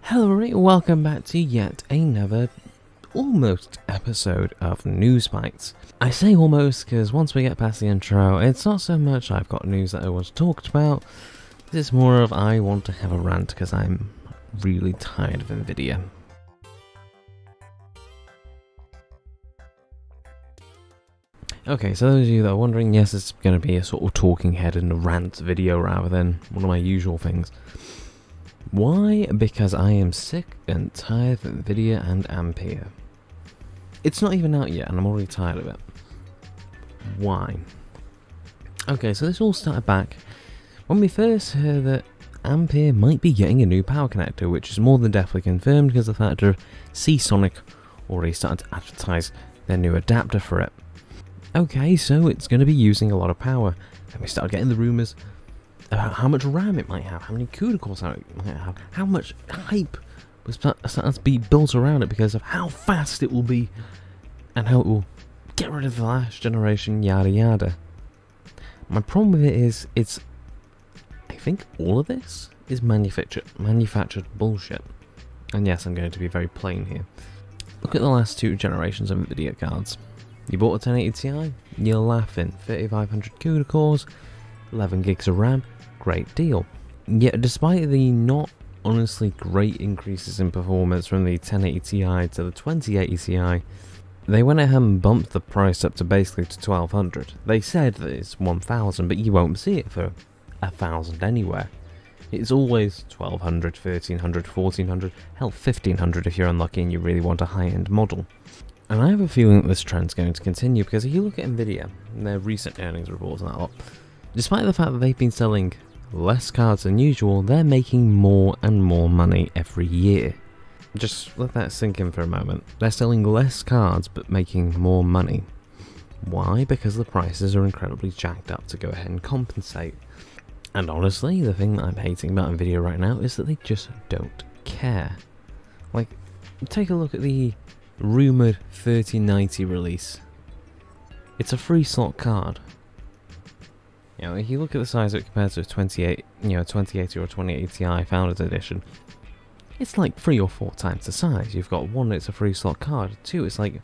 Hello everybody, welcome back to yet another almost episode of Newsbytes. I say almost because once we get past the intro, it's not so much I've got news that I want to talk about, this is more of I want to have a rant because I'm really tired of Nvidia. Okay, so those of you that are wondering, yes, it's going to be a sort of talking head and a rant video rather than one of my usual things. Why? Because I am sick and tired of Nvidia and Ampere. It's not even out yet and I'm already tired of it. Why? Okay, so this all started back when we first heard that Ampere might be getting a new power connector, which is more than definitely confirmed because the fact that Seasonic already started to advertise their new adapter for it. Okay, so it's going to be using a lot of power. Then we started getting the rumours about how much RAM it might have, how many CUDA cores it might have, how much hype was starting to be built around it because of how fast it will be and how it will get rid of the last generation, yada yada. My problem with it is, I think all of this is manufactured bullshit. And yes, I'm going to be very plain here. Look at the last two generations of Nvidia cards. You bought a 1080 Ti, you're laughing. 3500 CUDA cores, 11 gigs of RAM, great deal. Yet despite the not honestly great increases in performance from the 1080 Ti to the 2080 Ti, they went ahead and bumped the price up to basically to 1200. They said that it's 1000, but you won't see it for 1000 anywhere. It's always 1200, 1300, 1400, hell 1500 if you're unlucky and you really want a high-end model. And I have a feeling that this trend's going to continue because if you look at Nvidia and their recent earnings reports and that lot, despite the fact that they've been selling less cards than usual, they're making more and more money every year. Just let that sink in for a moment. They're selling less cards but making more money. Why? Because the prices are incredibly jacked up to go ahead and compensate. And honestly, the thing that I'm hating about Nvidia right now is that they just don't care. Like, take a look at the rumoured 3090 release. It's a free slot card. You know, if you look at the size of it compared to a 2080 or 2080 Ti Founders Edition, it's like 3 or 4 times the size. You've got one, it's a free slot card. 2, it's like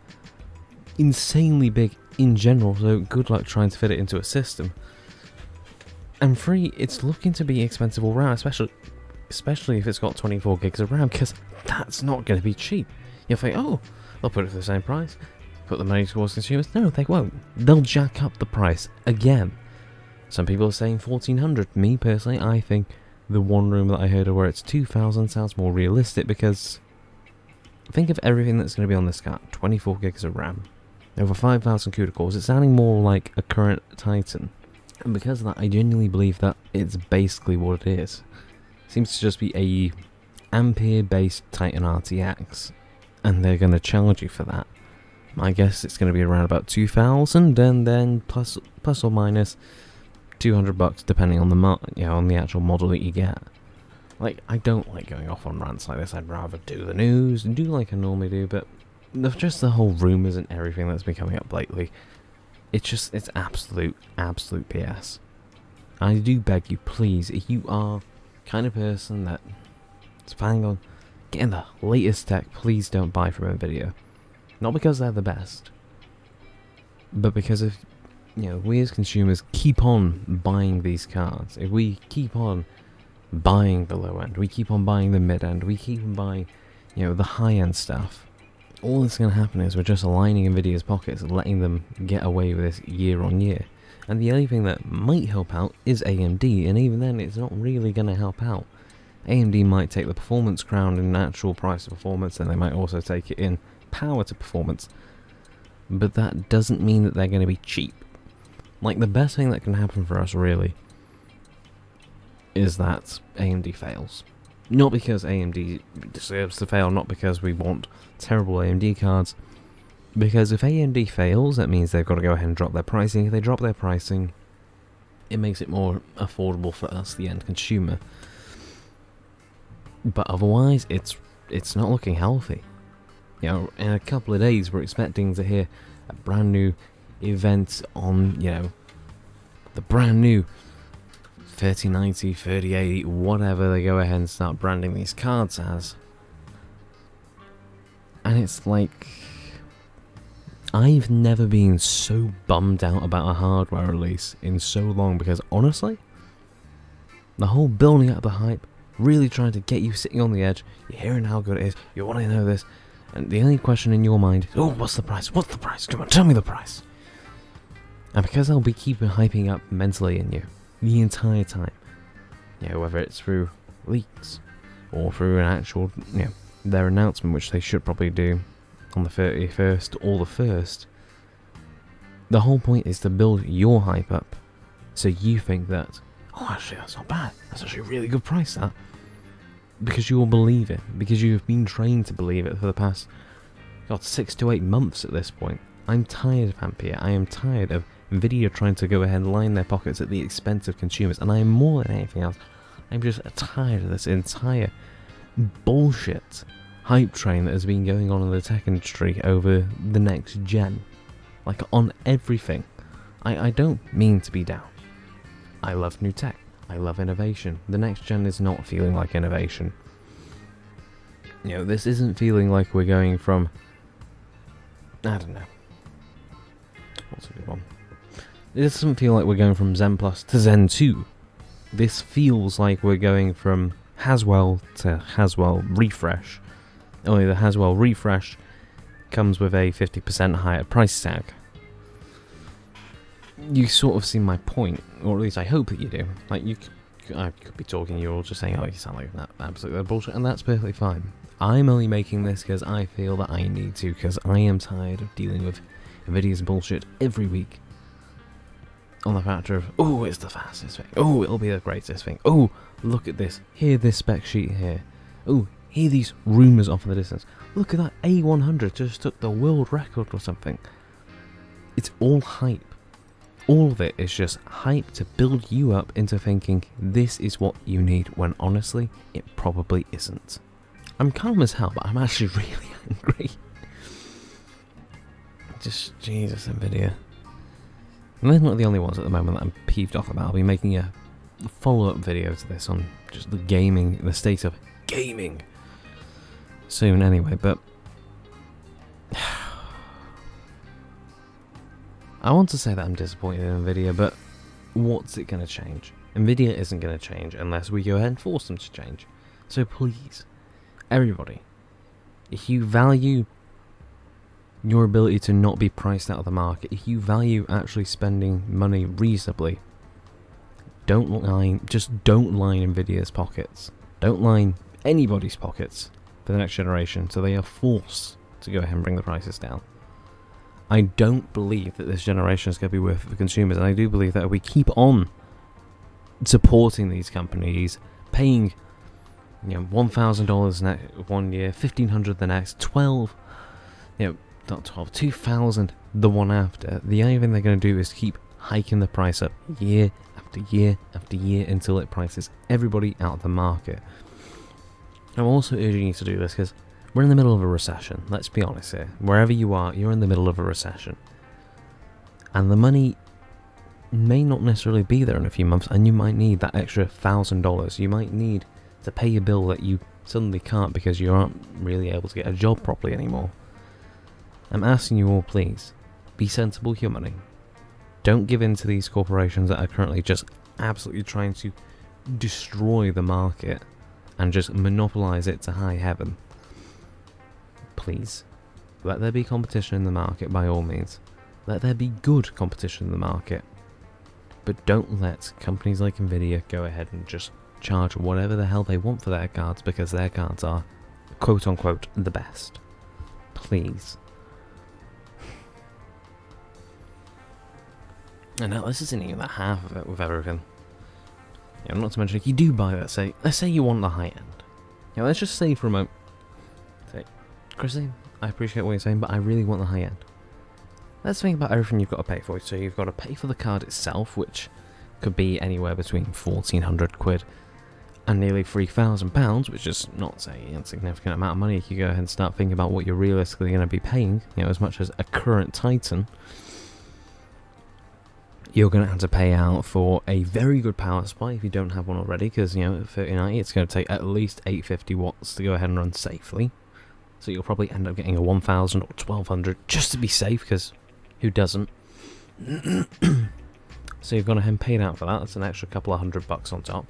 insanely big in general, so good luck trying to fit it into a system. And 3, it's looking to be expensive all round, especially if it's got 24 gigs of RAM, because that's not going to be cheap. You'll think, oh, they'll put it for the same price, put the money towards consumers. No, they won't. They'll jack up the price again. Some people are saying 1400. Me personally, I think the one room that I heard of where it's 2000 sounds more realistic because think of everything that's going to be on this card. 24 gigs of RAM, over 5000 CUDA cores. It's sounding more like a current Titan. And because of that, I genuinely believe that it's basically what it is. It seems to just be a Ampere-based Titan RTX. And they're going to charge you for that. I guess it's going to be around about 2000 and then plus or minus $200 depending on the on the actual model that you get. Like, I don't like going off on rants like this. I'd rather do the news and do like I normally do, but just the whole rumours and everything that's been coming up lately, it's absolute BS. I do beg you, please, if you are the kind of person that's planning on getting the latest tech, please don't buy from Nvidia. Not because they're the best, but because if we as consumers keep on buying these cards, if we keep on buying the low end, we keep on buying the mid end, we keep on buying the high end stuff, all that's going to happen is we're just aligning Nvidia's pockets and letting them get away with this year on year. And the only thing that might help out is AMD, and even then it's not really going to help out. AMD might take the performance crown in actual price of performance, and they might also take it in power to performance, but that doesn't mean that they're going to be cheap. Like, the best thing that can happen for us really is that AMD fails. Not because AMD deserves to fail, not because we want terrible AMD cards, because if AMD fails, that means they've got to go ahead and drop their pricing. If they drop their pricing, it makes it more affordable for us, the end consumer. But otherwise, it's not looking healthy. In a couple of days, we're expecting to hear a brand new event on, the brand new 3090, 3080, whatever they go ahead and start branding these cards as. it's like, I've never been so bummed out about a hardware release in so long, because honestly, the whole building up the hype, really trying to get you sitting on the edge, you're hearing how good it is, you want to know this, and the only question in your mind is, oh, what's the price? What's the price? Come on, tell me the price. And because I'll be keeping hyping up mentally in you the entire time, whether it's through leaks or through an actual, their announcement, which they should probably do on the 31st or the 1st, the whole point is to build your hype up so you think that, oh, actually that's not bad, that's actually a really good price, that, because you will believe it, because you have been trained to believe it for the past 6 to 8 months at this point. I'm tired of Ampere, I am tired of Nvidia trying to go ahead and line their pockets at the expense of consumers, and I am more than anything else, I'm just tired of this entire bullshit hype train that has been going on in the tech industry over the next gen. Like, on everything. I don't mean to be down. I love new tech. I love innovation. The next gen is not feeling like innovation. This isn't feeling like we're going from, I don't know. What's a good one? It doesn't feel like we're going from Zen Plus to Zen 2. This feels like we're going from Haswell to Haswell Refresh. Only the Haswell Refresh comes with a 50% higher price tag. You sort of see my point, or at least I hope that you do. Like, I could be talking, you're all just saying, oh, you sound like that absolute bullshit, and that's perfectly fine. I'm only making this because I feel that I need to, because I am tired of dealing with Nvidia's bullshit every week. On the factor of, oh, it's the fastest thing, oh, it'll be the greatest thing, oh, look at this, hear this spec sheet here, oh, hear these rumours off in the distance, look at that A100 just took the world record or something. It's all hype. All of it is just hype to build you up into thinking this is what you need, when honestly, it probably isn't. I'm calm as hell, but I'm actually really angry. Just, Jesus, Nvidia. And they're not the only ones at the moment that I'm peeved off about. I'll be making a follow-up video to this on just the state of gaming soon anyway, but I want to say that I'm disappointed in Nvidia, but what's it going to change? Nvidia isn't going to change unless we go ahead and force them to change. So please, everybody, if you value your ability to not be priced out of the market, if you value actually spending money reasonably, don't line Nvidia's pockets. Don't line anybody's pockets for the next generation, so they are forced to go ahead and bring the prices down. I don't believe that this generation is going to be worth it for consumers, and I do believe that if we keep on supporting these companies, paying $1,000 one year, $1,500 the next, not 12, 2,000 the one after, the only thing they're going to do is keep hiking the price up year after year after year until it prices everybody out of the market. I'm also urging you to do this because we're in the middle of a recession. Let's be honest here. Wherever you are, you're in the middle of a recession. And the money may not necessarily be there in a few months, and you might need that extra $1,000. You might need to pay a bill that you suddenly can't because you aren't really able to get a job properly anymore. I'm asking you all, please, be sensible with your money. Don't give in to these corporations that are currently just absolutely trying to destroy the market and just monopolize it to high heaven. Please, let there be competition in the market by all means. Let there be good competition in the market. But don't let companies like Nvidia go ahead and just charge whatever the hell they want for their cards because their cards are, quote unquote, the best. Please. And now this isn't even the half of it with everything. Not to mention, if you do buy that, let's say you want the high end. Let's just say for a moment, Chrissy, I appreciate what you're saying, but I really want the high end. Let's think about everything you've got to pay for. So you've got to pay for the card itself, which could be anywhere between £1,400 and nearly £3,000, which is not an insignificant amount of money if you go ahead and start thinking about what you're realistically going to be paying, as much as a current Titan. You're going to have to pay out for a very good power supply if you don't have one already, because, at 3090 it's going to take at least 850 watts to go ahead and run safely. So you'll probably end up getting a 1,000 or 1,200 just to be safe, because who doesn't? So you've gone ahead and paid out for that. That's an extra couple of $100 on top.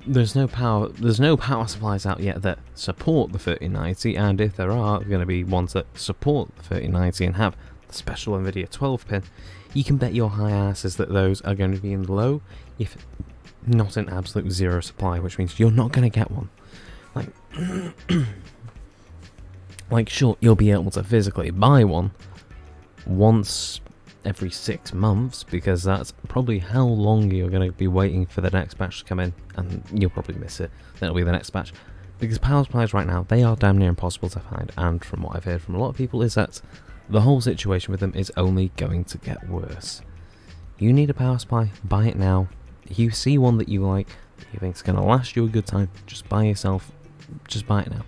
There's no power supplies out yet that support the 3090, and if there are going to be ones that support the 3090 and have the special Nvidia 12-pin, you can bet your high asses that those are going to be in the low, if not in absolute zero supply, which means you're not going to get one. Like sure, you'll be able to physically buy one once every 6 months, because that's probably how long you're going to be waiting for the next batch to come in, and you'll probably miss it. That'll be the next batch, because power supplies right now, they are damn near impossible to find, and from what I've heard from a lot of people is that the whole situation with them is only going to get worse. You need a power supply, buy it now. If you see one that you like, that you think is going to last you a good time, just buy it now.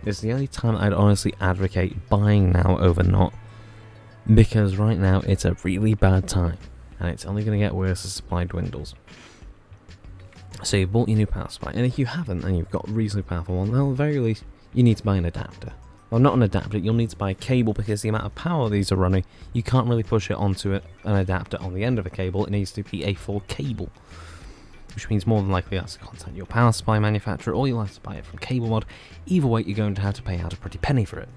It's the only time I'd honestly advocate buying now over not, because right now it's a really bad time, and it's only going to get worse as supply dwindles. So you bought your new power supply, and if you haven't and you've got a reasonably powerful one, well, at the very least you need to buy an adapter. Well, not an adapter, you'll need to buy a cable, because the amount of power these are running, you can't really push it onto an adapter on the end of a cable. It needs to be a full cable, which means more than likely that's to contact your power supply manufacturer, or you'll have to buy it from Cable Mod. Either way, you're going to have to pay out a pretty penny for it.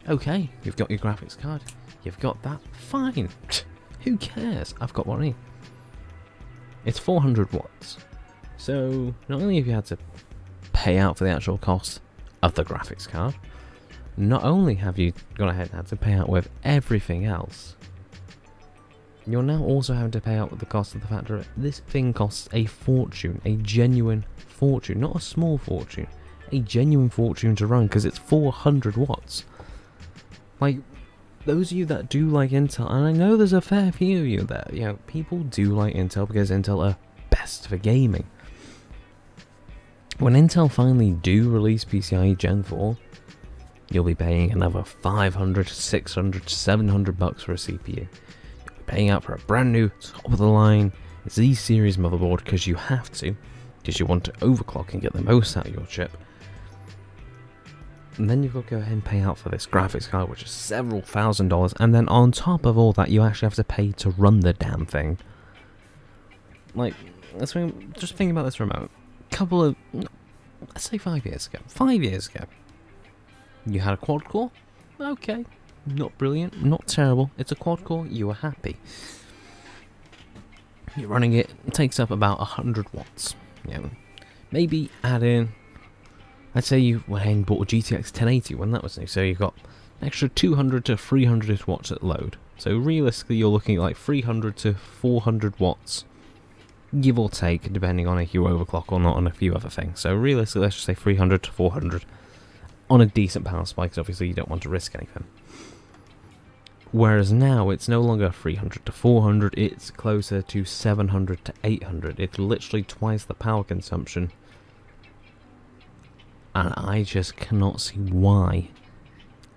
Okay, you've got your graphics card, you've got that, fine. Who cares? I've got what I need. It's 400 watts. So not only have you had to pay out for the actual cost of the graphics card, not only have you gone ahead and had to pay out with everything else, you're now also having to pay out with the cost of the fact that this thing costs a fortune, a genuine fortune, not a small fortune, a genuine fortune to run, because it's 400 watts. Like, those of you that do like Intel, and I know there's a fair few of you that, you know, people do like Intel because Intel are best for gaming. When Intel finally do release PCIe Gen 4, you'll be paying another 500, 600, 700 bucks for a CPU. You'll be paying out for a brand new top of the line Z series motherboard, because you have to, because you want to overclock and get the most out of your chip. And then you've got to go ahead and pay out for this graphics card, which is several $1,000s, and then on top of all that, you actually have to pay to run the damn thing. Like, just think about this for a moment. Let's say 5 years ago. 5 years ago, you had a quad core. Okay, not brilliant, not terrible. It's a quad core. You were happy. You're running it. It takes up about 100 watts. You know, maybe add in. I'd say you went ahead and bought a GTX 1080 when that was new, so you've got an extra 200 to 300 watts at load. So realistically, you're looking at like 300 to 400 watts, give or take, depending on if you overclock or not, and a few other things. So realistically, let's just say 300 to 400 on a decent power supply, because obviously you don't want to risk anything. Whereas now, it's no longer 300 to 400, it's closer to 700 to 800. It's literally twice the power consumption. And I just cannot see why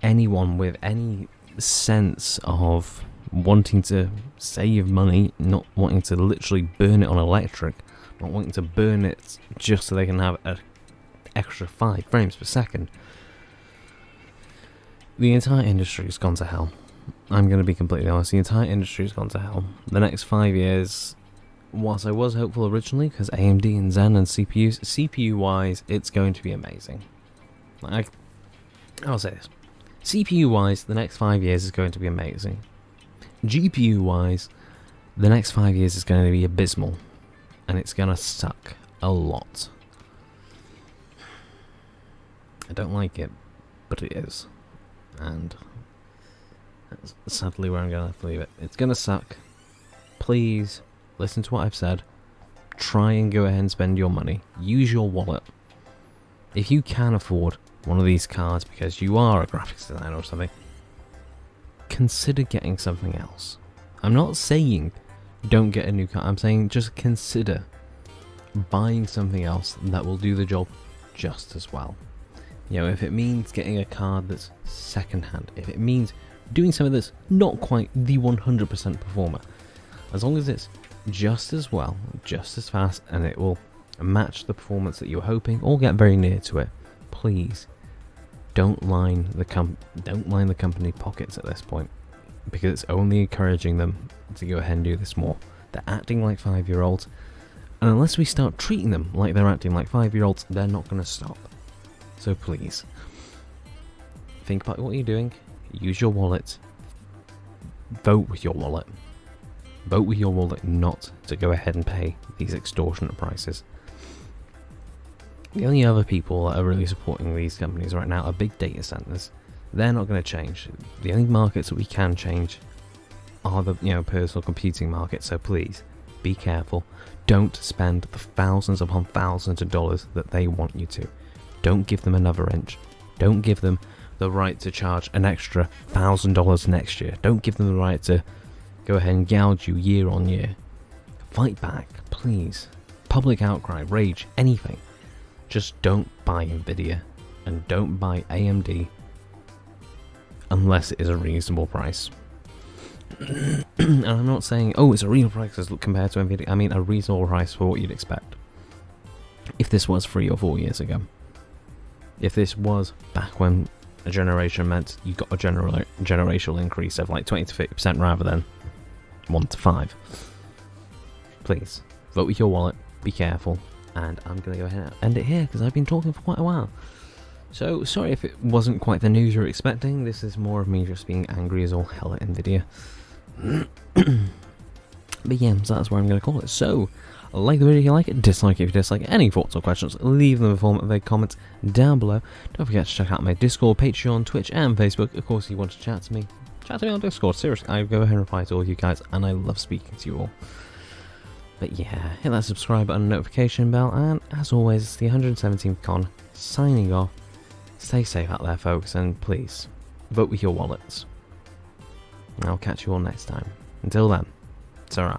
anyone with any sense of wanting to save money, not wanting to literally burn it on electric, not wanting to burn it just so they can have an extra 5 frames per second. The entire industry has gone to hell. I'm going to be completely honest, the entire industry has gone to hell. The next 5 years, whilst I was hopeful originally, because AMD and Zen and CPUs, CPU-wise, it's going to be amazing. I'll say this. CPU-wise, the next 5 years is going to be amazing. GPU-wise, the next 5 years is going to be abysmal. And it's going to suck a lot. I don't like it, but it is. And that's sadly where I'm going to have to leave it. It's going to suck. Please listen to what I've said. Try and go ahead and spend your money. Use your wallet. If you can afford one of these cards because you are a graphics designer or something, consider getting something else. I'm not saying don't get a new card. I'm saying just consider buying something else that will do the job just as well. You know, if it means getting a card that's second-hand, if it means doing something that's not quite the 100% performer, as long as it's just as well, just as fast, and it will match the performance that you're hoping, or get very near to it, please don't line the company pockets at this point, because it's only encouraging them to go ahead and do this more. They're acting like 5-year-olds, and unless we start treating them like they're acting like 5-year-olds, they're not going to stop. So please, think about what you're doing, use your wallet, vote with your wallet. Vote with your wallet not to go ahead and pay these extortionate prices. The only other people that are really supporting these companies right now are big data centers. They're not going to change. The only markets that we can change are the personal computing market. So please be careful. Don't spend the thousands upon thousands of dollars that they want you to. Don't give them another inch. Don't give them the right to charge an extra $1,000 next year. Don't give them the right to go ahead and gouge you year on year. Fight back, please. Public outcry, rage, anything. Just don't buy Nvidia and don't buy AMD unless it is a reasonable price. And I'm not saying, oh, it's a reasonable price compared to Nvidia. I mean a reasonable price for what you'd expect. If this was 3 or 4 years ago. If this was back when a generation meant you got a generational increase of like 20 to 50% rather than 1 to 5. Please, vote with your wallet, be careful, and I'm going to go ahead and end it here because I've been talking for quite a while. So, sorry if it wasn't quite the news you're expecting. This is more of me just being angry as all hell at Nvidia. But yeah, so that's where I'm going to call it. So, like the video if you like it, dislike it if you dislike it. Any thoughts or questions, leave them in the form of a comment down below. Don't forget to check out my Discord, Patreon, Twitch, and Facebook. Of course, if you want to chat to me on Discord. Seriously, I go ahead and reply to all you guys, and I love speaking to you all. But yeah, hit that subscribe button and notification bell, and as always, it's the 117th con, signing off. Stay safe out there, folks, and please, vote with your wallets. I'll catch you all next time. Until then, ta-ra.